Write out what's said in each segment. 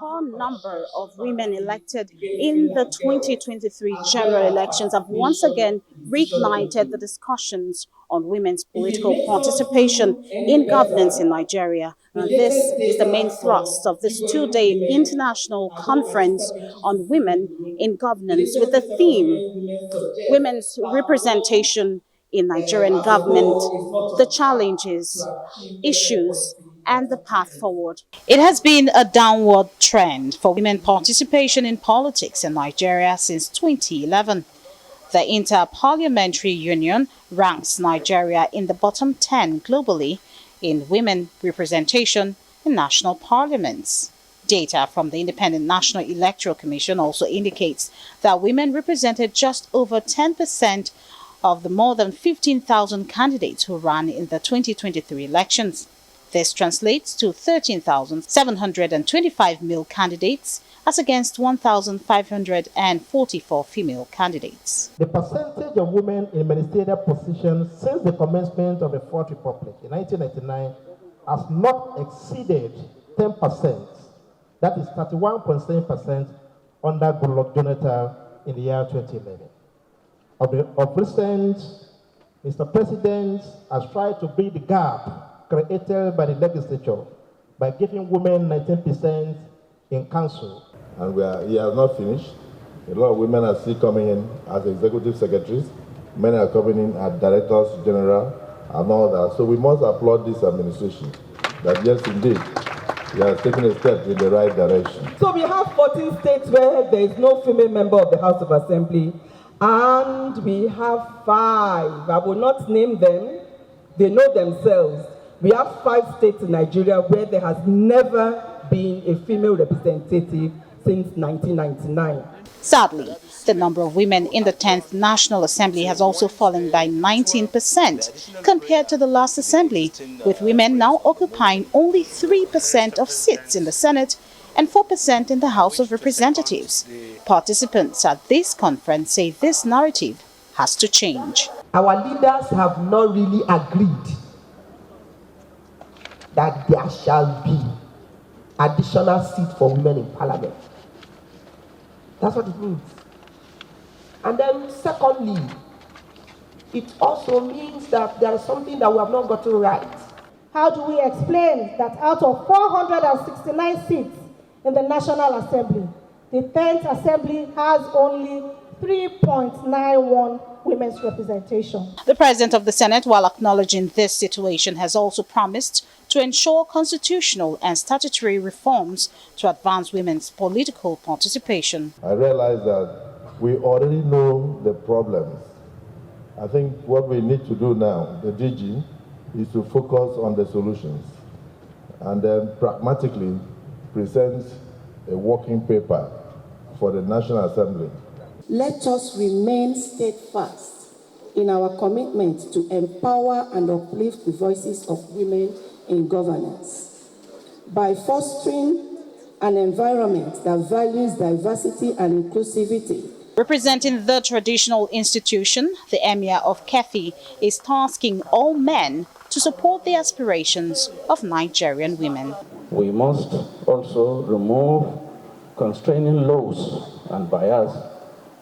record number of women elected in the 2023 general elections have once again reignited the discussions on women's political participation in governance in Nigeria. And this is the main thrust of this two-day international conference on women in governance with the theme Women's Representation in Nigerian Government, the Challenges, Issues, and the Path Forward. It has been a downward trend for women participation in politics in Nigeria since 2011. The Inter-Parliamentary Union ranks Nigeria in the bottom 10 globally in women representation in national parliaments. Data from the Independent National Electoral Commission also indicates that women represented just over 10% of the more than 15,000 candidates who ran in the 2023 elections. This translates to 13,725 male candidates as against 1,544 female candidates. The percentage of women in ministerial positions since the commencement of the Fourth Republic in 1999 has not exceeded 10%. That is 31.7% under Goodluck Jonathan in the year 2011. Of recent, Mr. President has tried to bridge the gap created by the legislature by giving women 19% in council. And he has not finished. A lot of women are still coming in as executive secretaries. Many are coming in as directors general and all that. So we must applaud this administration that yes, indeed, we are taking a step in the right direction. So we have 14 states where there is no female member of the House of Assembly, and we have 5. I will not name them. They know themselves. We have 5 states in Nigeria where there has never been a female representative since 1999. Sadly, the number of women in the 10th National Assembly has also fallen by 19% compared to the last assembly, with women now occupying only 3% of seats in the Senate and 4% in the House of Representatives. Participants at this conference say this narrative has to change. Our leaders have not really agreed that there shall be additional seats for women in parliament. That's what it means. And then secondly, it also means that there is something that we have not gotten right. How do we explain that out of 469 seats in the National Assembly, the 10th Assembly has only 3.91 women's representation? The President of the Senate, while acknowledging this situation, has also promised to ensure constitutional and statutory reforms to advance women's political participation. I realize that we already know the problems. I think what we need to do now, the DG, is to focus on the solutions and then pragmatically present a working paper for the National Assembly. Let us remain steadfast in our commitment to empower and uplift the voices of women in governance by fostering an environment that values diversity and inclusivity. Representing the traditional institution, the Emir of Kefi is tasking all men to support the aspirations of Nigerian women. We must also remove constraining laws and bias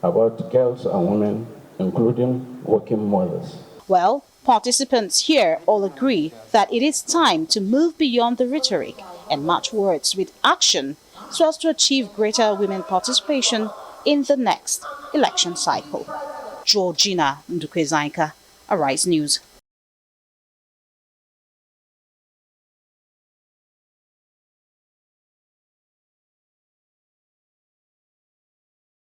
about girls and women, including working mothers. Well, participants here all agree that it is time to move beyond the rhetoric and match words with action so as to achieve greater women participation in the next election cycle. Georgina Ndukwezaika, Arise News.